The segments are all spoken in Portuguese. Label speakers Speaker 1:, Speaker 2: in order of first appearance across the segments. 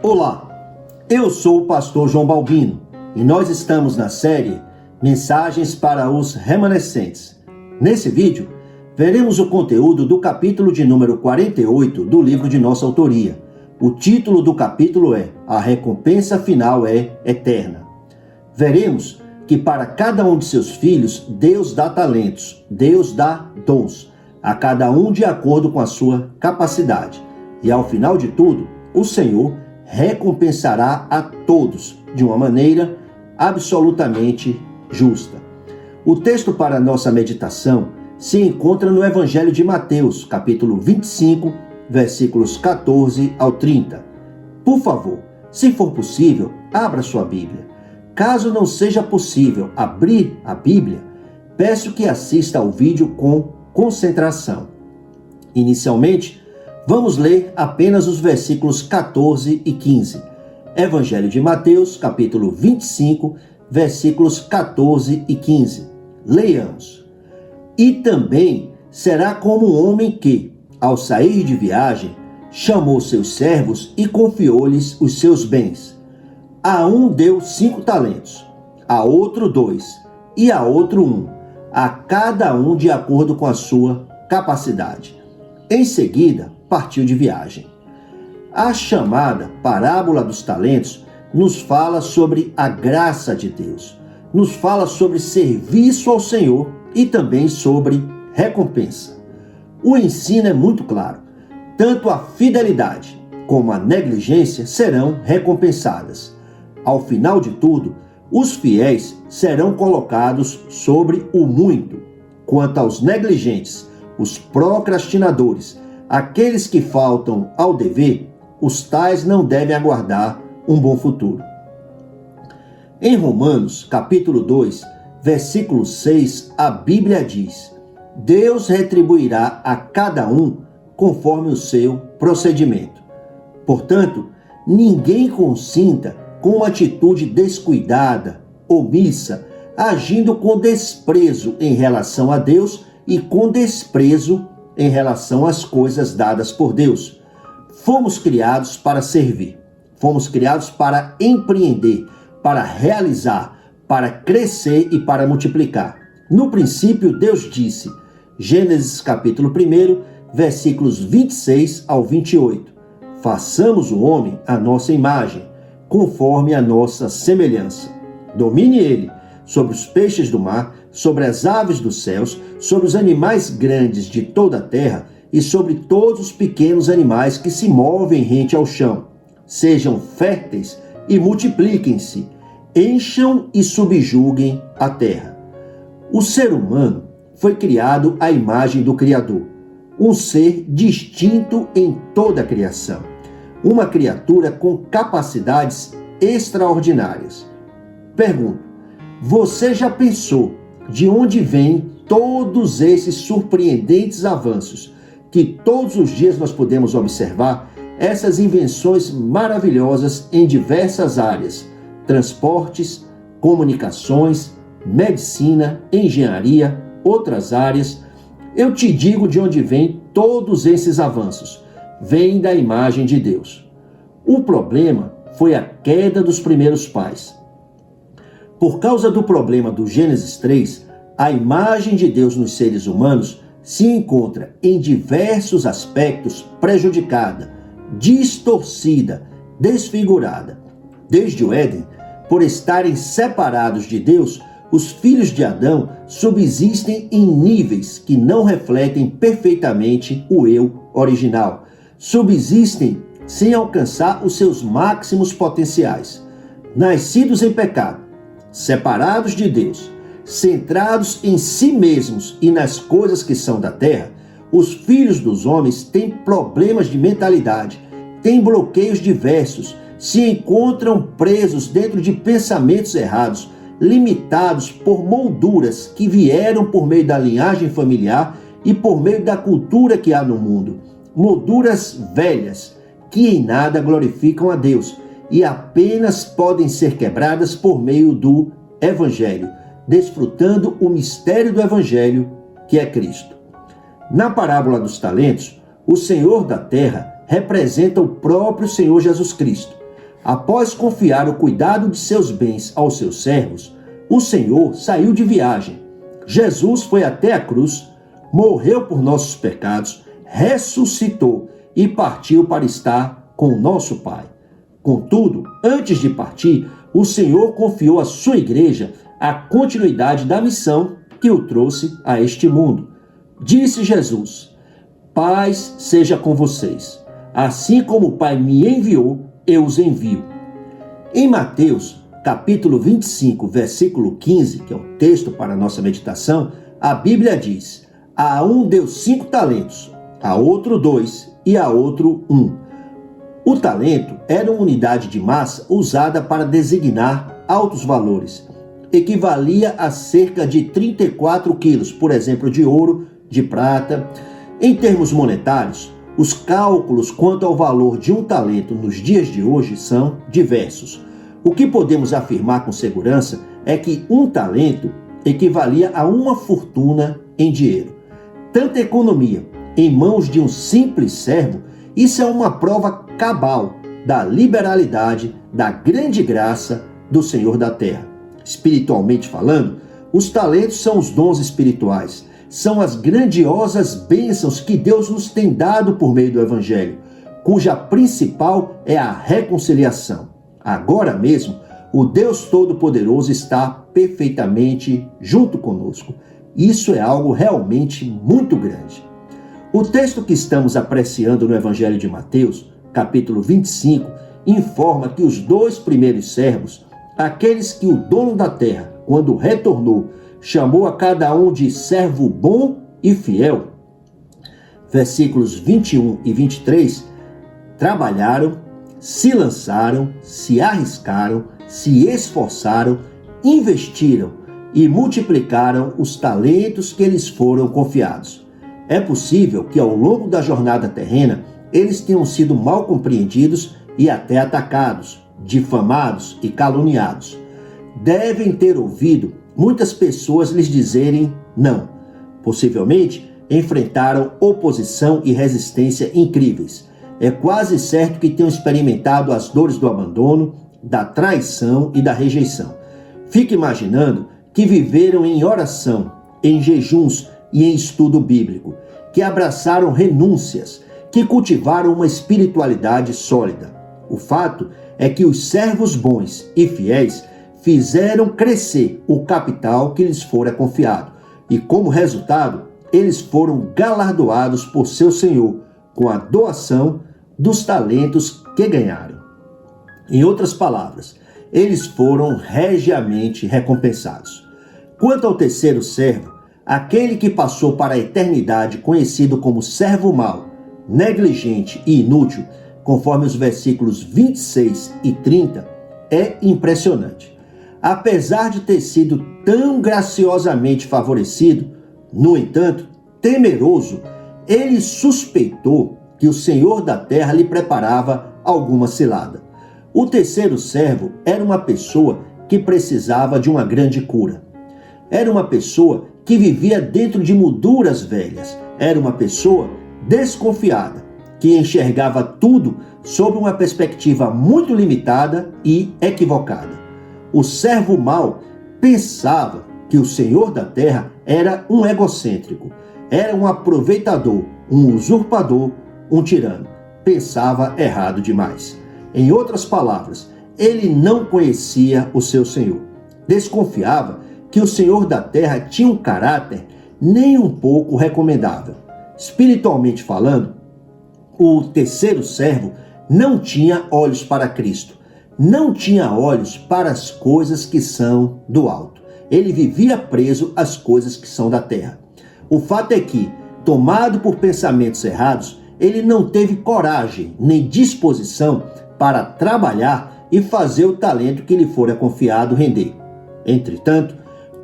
Speaker 1: Olá, eu sou o pastor João Balbino e nós estamos na série Mensagens para os Remanescentes. Nesse vídeo, veremos o conteúdo do capítulo de número 48 do livro de nossa autoria. O título do capítulo é A Recompensa Final é Eterna. Veremos que para cada um de seus filhos, Deus dá talentos, Deus dá dons, a cada um de acordo com a sua capacidade. E ao final de tudo, o Senhor recompensará a todos de uma maneira absolutamente justa. O texto para nossa meditação se encontra no Evangelho de Mateus, capítulo 25, versículos 14 ao 30. Por favor, se for possível, abra sua Bíblia. Caso não seja possível abrir a Bíblia, peço que assista ao vídeo com concentração. Inicialmente, vamos ler apenas os versículos 14 e 15. Evangelho de Mateus, capítulo 25, versículos 14 e 15. Leiamos. E também será como um homem que, ao sair de viagem, chamou seus servos e confiou-lhes os seus bens. A um deu 5 talentos, a outro 2, e a outro 1, a cada um de acordo com a sua capacidade. Em seguida, partiu de viagem. A chamada parábola dos talentos nos fala sobre a graça de Deus, nos fala sobre serviço ao Senhor e também sobre recompensa. O ensino é muito claro. Tanto a fidelidade como a negligência serão recompensadas. Ao final de tudo, os fiéis serão colocados sobre o muito. Quanto aos negligentes, os procrastinadores, aqueles que faltam ao dever, os tais não devem aguardar um bom futuro. Em Romanos, capítulo 2, versículo 6, a Bíblia diz: Deus retribuirá a cada um conforme o seu procedimento. Portanto, ninguém consinta com uma atitude descuidada, omissa, agindo com desprezo em relação a Deus e com desprezo em relação às coisas dadas por Deus. Fomos criados para servir, fomos criados para empreender, para realizar, para crescer e para multiplicar. No princípio, Deus disse, Gênesis capítulo 1, versículos 26 ao 28, façamos o homem à nossa imagem, conforme a nossa semelhança. Domine ele sobre os peixes do mar, sobre as aves dos céus, sobre os animais grandes de toda a terra e sobre todos os pequenos animais que se movem rente ao chão. Sejam férteis e multipliquem-se, encham e subjuguem a terra. O ser humano foi criado à imagem do Criador, um ser distinto em toda a criação, uma criatura com capacidades extraordinárias. Pergunto, você já pensou de onde vêm todos esses surpreendentes avanços que todos os dias nós podemos observar, essas invenções maravilhosas em diversas áreas, transportes, comunicações, medicina, engenharia, outras áreas? Eu te digo de onde vêm todos esses avanços. Vêm da imagem de Deus. O problema foi a queda dos primeiros pais. Por causa do problema do Gênesis 3, a imagem de Deus nos seres humanos se encontra em diversos aspectos prejudicada, distorcida, desfigurada. Desde o Éden, por estarem separados de Deus, os filhos de Adão subsistem em níveis que não refletem perfeitamente o eu original. Subsistem sem alcançar os seus máximos potenciais. Nascidos em pecado, separados de Deus, centrados em si mesmos e nas coisas que são da terra, os filhos dos homens têm problemas de mentalidade, têm bloqueios diversos, se encontram presos dentro de pensamentos errados, limitados por molduras que vieram por meio da linhagem familiar e por meio da cultura que há no mundo. Molduras velhas que em nada glorificam a Deus e apenas podem ser quebradas por meio do Evangelho, desfrutando o mistério do Evangelho, que é Cristo. Na parábola dos talentos, o Senhor da terra representa o próprio Senhor Jesus Cristo. Após confiar o cuidado de seus bens aos seus servos, o Senhor saiu de viagem. Jesus foi até a cruz, morreu por nossos pecados, ressuscitou e partiu para estar com o nosso Pai. Contudo, antes de partir, o Senhor confiou à sua igreja a continuidade da missão que o trouxe a este mundo. Disse Jesus: paz seja com vocês. Assim como o Pai me enviou, eu os envio. Em Mateus, capítulo 25, versículo 15, que é o texto para a nossa meditação, a Bíblia diz: a um deu 5 talentos, a outro 2 e a outro 1. O talento era uma unidade de massa usada para designar altos valores. Equivalia a cerca de 34 quilos, por exemplo, de ouro, de prata. Em termos monetários, os cálculos quanto ao valor de um talento nos dias de hoje são diversos. O que podemos afirmar com segurança é que um talento equivalia a uma fortuna em dinheiro. Tanta economia em mãos de um simples servo, isso é uma prova cabal da liberalidade, da grande graça do Senhor da terra. Espiritualmente falando, os talentos são os dons espirituais, são as grandiosas bênçãos que Deus nos tem dado por meio do Evangelho, cuja principal é a reconciliação. Agora mesmo, o Deus Todo-Poderoso está perfeitamente junto conosco. Isso é algo realmente muito grande. O texto que estamos apreciando no Evangelho de Mateus, capítulo 25, informa que os 2 primeiros servos, aqueles que o dono da terra, quando retornou, chamou a cada um de servo bom e fiel, versículos 21 e 23, trabalharam, se lançaram, se arriscaram, se esforçaram, investiram e multiplicaram os talentos que lhes foram confiados. É possível que ao longo da jornada terrena eles tenham sido mal compreendidos e até atacados, difamados e caluniados. Devem ter ouvido muitas pessoas lhes dizerem não. Possivelmente enfrentaram oposição e resistência incríveis. É quase certo que tenham experimentado as dores do abandono, da traição e da rejeição. Fique imaginando que viveram em oração, em jejuns e em estudo bíblico, que abraçaram renúncias, que cultivaram uma espiritualidade sólida. O fato é que os servos bons e fiéis fizeram crescer o capital que lhes fora confiado, e como resultado, eles foram galardoados por seu Senhor com a doação dos talentos que ganharam. Em outras palavras, eles foram regiamente recompensados. Quanto ao terceiro servo, aquele que passou para a eternidade conhecido como servo mau, negligente e inútil, conforme os versículos 26 e 30, é impressionante. Apesar de ter sido tão graciosamente favorecido, no entanto, temeroso, ele suspeitou que o Senhor da terra lhe preparava alguma cilada. O terceiro servo era uma pessoa que precisava de uma grande cura. Era uma pessoa que vivia dentro de molduras velhas. Era uma pessoa desconfiada, que enxergava tudo sob uma perspectiva muito limitada e equivocada. O servo mau pensava que o Senhor da terra era um egocêntrico, era um aproveitador, um usurpador, um tirano. Pensava errado demais. Em outras palavras, ele não conhecia o seu Senhor. Desconfiava que o Senhor da terra tinha um caráter nem um pouco recomendável. Espiritualmente falando, o terceiro servo não tinha olhos para Cristo, não tinha olhos para as coisas que são do alto. Ele vivia preso às coisas que são da terra. O fato é que, tomado por pensamentos errados, ele não teve coragem nem disposição para trabalhar e fazer o talento que lhe fora confiado render. Entretanto,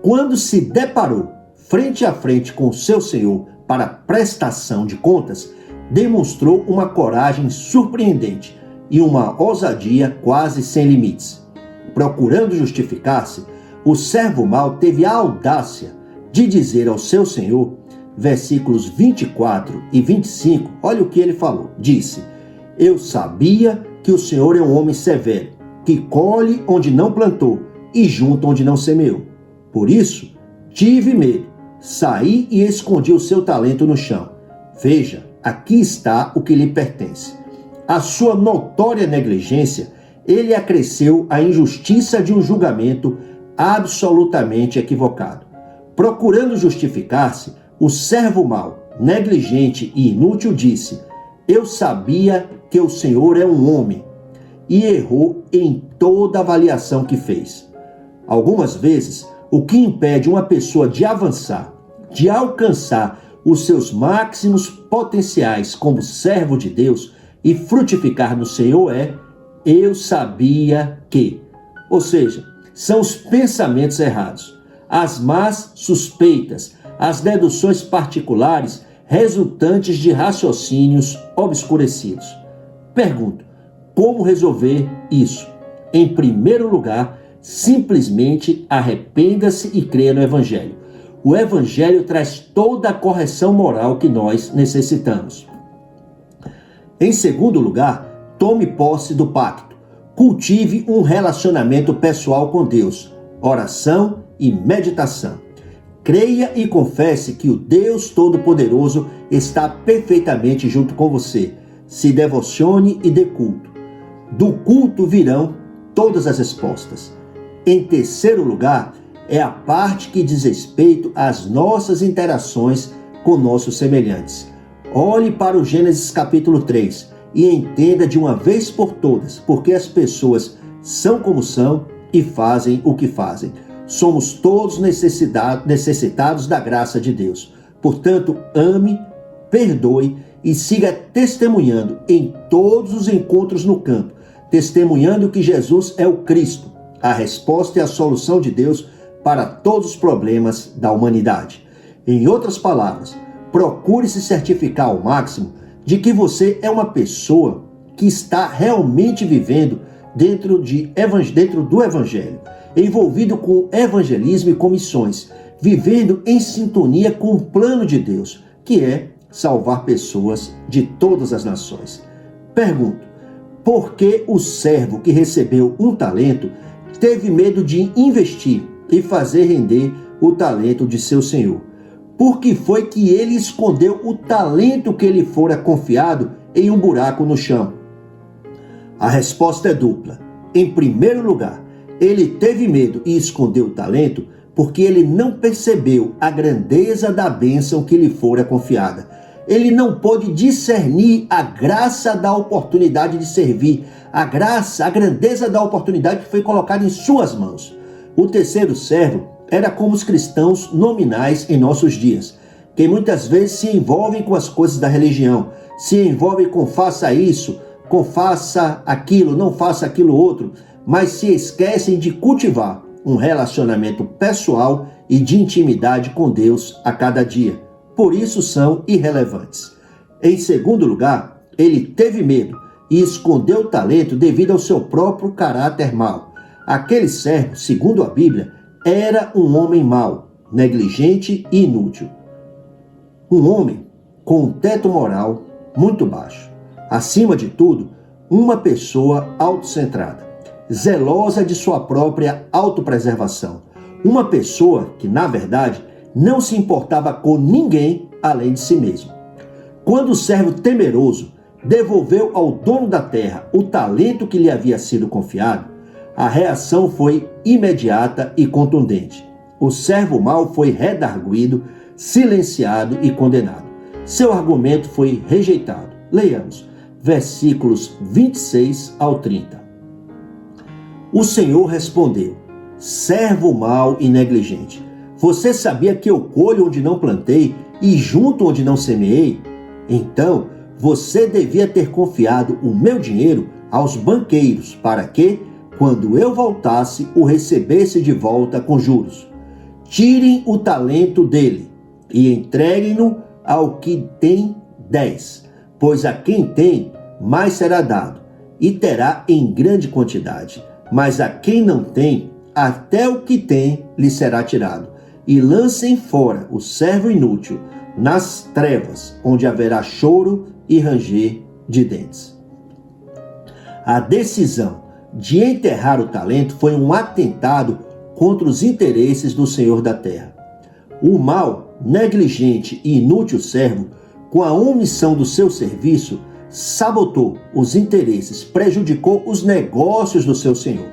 Speaker 1: quando se deparou frente a frente com o seu Senhor para prestação de contas, demonstrou uma coragem surpreendente e uma ousadia quase sem limites. Procurando justificar-se, o servo mau teve a audácia de dizer ao seu Senhor, versículos 24 e 25, olha o que ele falou. Disse: eu sabia que o Senhor é um homem severo, que colhe onde não plantou e junta onde não semeou. Por isso, tive medo, saí e escondi o seu talento no chão. Veja, aqui está o que lhe pertence. A sua notória negligência, ele acresceu a injustiça de um julgamento absolutamente equivocado. Procurando justificar-se, o servo mau, negligente e inútil disse: eu sabia que o Senhor é um homem, e errou em toda a avaliação que fez. Algumas vezes, o que impede uma pessoa de avançar, de alcançar os seus máximos potenciais como servo de Deus e frutificar no Senhor é: eu sabia que. Ou seja, são os pensamentos errados, as más suspeitas, as deduções particulares resultantes de raciocínios obscurecidos. Pergunto, como resolver isso? Em primeiro lugar, simplesmente arrependa-se e creia no Evangelho. O Evangelho traz toda a correção moral que nós necessitamos. Em segundo lugar, tome posse do pacto. Cultive um relacionamento pessoal com Deus, oração e meditação. Creia e confesse que o Deus Todo-Poderoso está perfeitamente junto com você. Se devocione e dê culto. Do culto virão todas as respostas. Em terceiro lugar, é a parte que diz respeito às nossas interações com nossos semelhantes. Olhe para o Gênesis capítulo 3 e entenda de uma vez por todas porque as pessoas são como são e fazem o que fazem. Somos todos necessitados da graça de Deus. Portanto, ame, perdoe e siga testemunhando em todos os encontros no campo, testemunhando que Jesus é o Cristo, a resposta e a solução de Deus para todos os problemas da humanidade. Em outras palavras, procure se certificar ao máximo de que você é uma pessoa que está realmente vivendo dentro do Evangelho, envolvido com evangelismo e com missões, vivendo em sintonia com o plano de Deus, que é salvar pessoas de todas as nações. Pergunto, por que o servo que recebeu um talento teve medo de investir e fazer render o talento de seu senhor? Por que foi que ele escondeu o talento que lhe fora confiado em um buraco no chão? A resposta é dupla. Em primeiro lugar, ele teve medo e escondeu o talento porque ele não percebeu a grandeza da bênção que lhe fora confiada. Ele não pôde discernir a graça da oportunidade de servir, a grandeza da oportunidade que foi colocada em suas mãos. O terceiro servo era como os cristãos nominais em nossos dias, que muitas vezes se envolvem com as coisas da religião, se envolvem com faça isso, com faça aquilo, não faça aquilo outro, mas se esquecem de cultivar um relacionamento pessoal e de intimidade com Deus a cada dia. Por isso são irrelevantes. Em segundo lugar, ele teve medo e escondeu o talento devido ao seu próprio caráter mau. Aquele servo, segundo a Bíblia, era um homem mau, negligente e inútil. Um homem com um teto moral muito baixo. Acima de tudo, uma pessoa autocentrada, zelosa de sua própria autopreservação. Uma pessoa que, na verdade, não se importava com ninguém além de si mesmo. Quando o servo temeroso devolveu ao dono da terra o talento que lhe havia sido confiado, a reação foi imediata e contundente. O servo mau foi redarguido, silenciado e condenado. Seu argumento foi rejeitado. Leiamos, versículos 26 ao 30. O Senhor respondeu: servo mau e negligente, você sabia que eu colho onde não plantei e junto onde não semeei? Então, você devia ter confiado o meu dinheiro aos banqueiros, para que, quando eu voltasse, o recebesse de volta com juros. Tirem o talento dele e entreguem-no ao que tem 10, pois a quem tem, mais será dado, e terá em grande quantidade. Mas a quem não tem, até o que tem lhe será tirado. E lancem fora o servo inútil nas trevas, onde haverá choro e ranger de dentes. A decisão de enterrar o talento foi um atentado contra os interesses do Senhor da terra. O mau, negligente e inútil servo, com a omissão do seu serviço, sabotou os interesses, prejudicou os negócios do seu Senhor.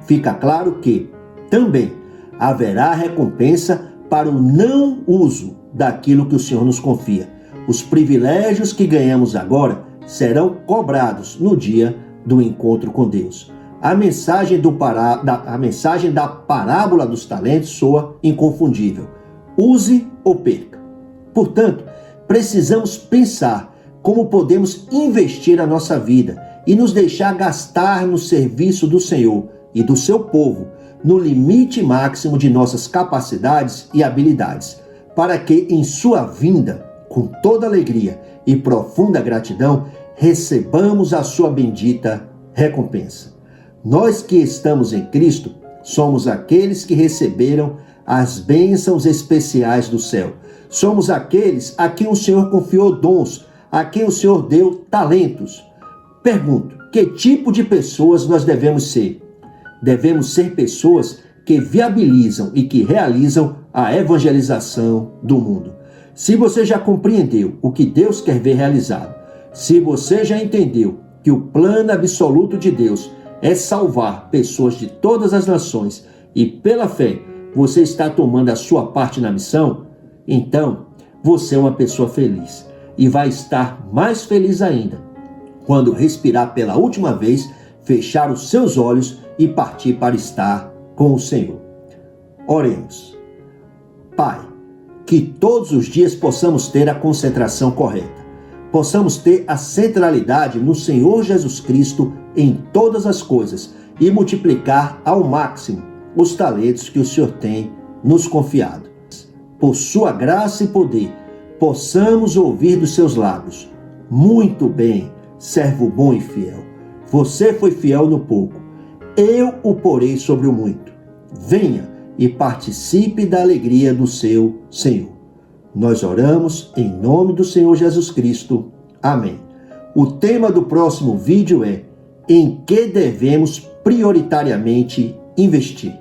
Speaker 1: Fica claro que também haverá recompensa para o não uso daquilo que o Senhor nos confia. Os privilégios que ganhamos agora serão cobrados no dia do encontro com Deus. A mensagem da parábola dos talentos soa inconfundível. Use ou perca. Portanto, precisamos pensar como podemos investir a nossa vida e nos deixar gastar no serviço do Senhor e do seu povo, no limite máximo de nossas capacidades e habilidades, para que em sua vinda, com toda alegria e profunda gratidão, recebamos a sua bendita recompensa. Nós que estamos em Cristo, somos aqueles que receberam as bênçãos especiais do céu. Somos aqueles a quem o Senhor confiou dons, a quem o Senhor deu talentos. Pergunto, que tipo de pessoas nós devemos ser? Devemos ser pessoas que viabilizam e que realizam a evangelização do mundo. Se você já compreendeu o que Deus quer ver realizado, se você já entendeu que o plano absoluto de Deus é salvar pessoas de todas as nações e pela fé você está tomando a sua parte na missão, então você é uma pessoa feliz e vai estar mais feliz ainda quando respirar pela última vez, fechar os seus olhos e partir para estar com o Senhor. Oremos. Pai, que todos os dias possamos ter a concentração correta, possamos ter a centralidade no Senhor Jesus Cristo em todas as coisas e multiplicar ao máximo os talentos que o Senhor tem nos confiado. Por sua graça e poder, possamos ouvir dos seus lábios: muito bem, servo bom e fiel. Você foi fiel no pouco, eu o porei sobre o muito. Venha e participe da alegria do seu Senhor. Nós oramos em nome do Senhor Jesus Cristo. Amém. O tema do próximo vídeo é: em que devemos prioritariamente investir?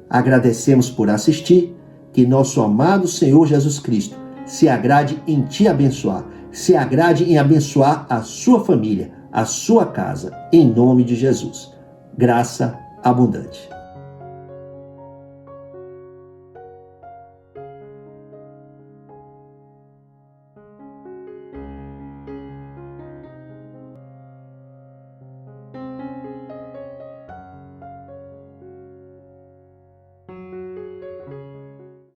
Speaker 1: Agradecemos por assistir. Que nosso amado Senhor Jesus Cristo se agrade em te abençoar, se agrade em abençoar a sua família, a sua casa, em nome de Jesus. Graça abundante.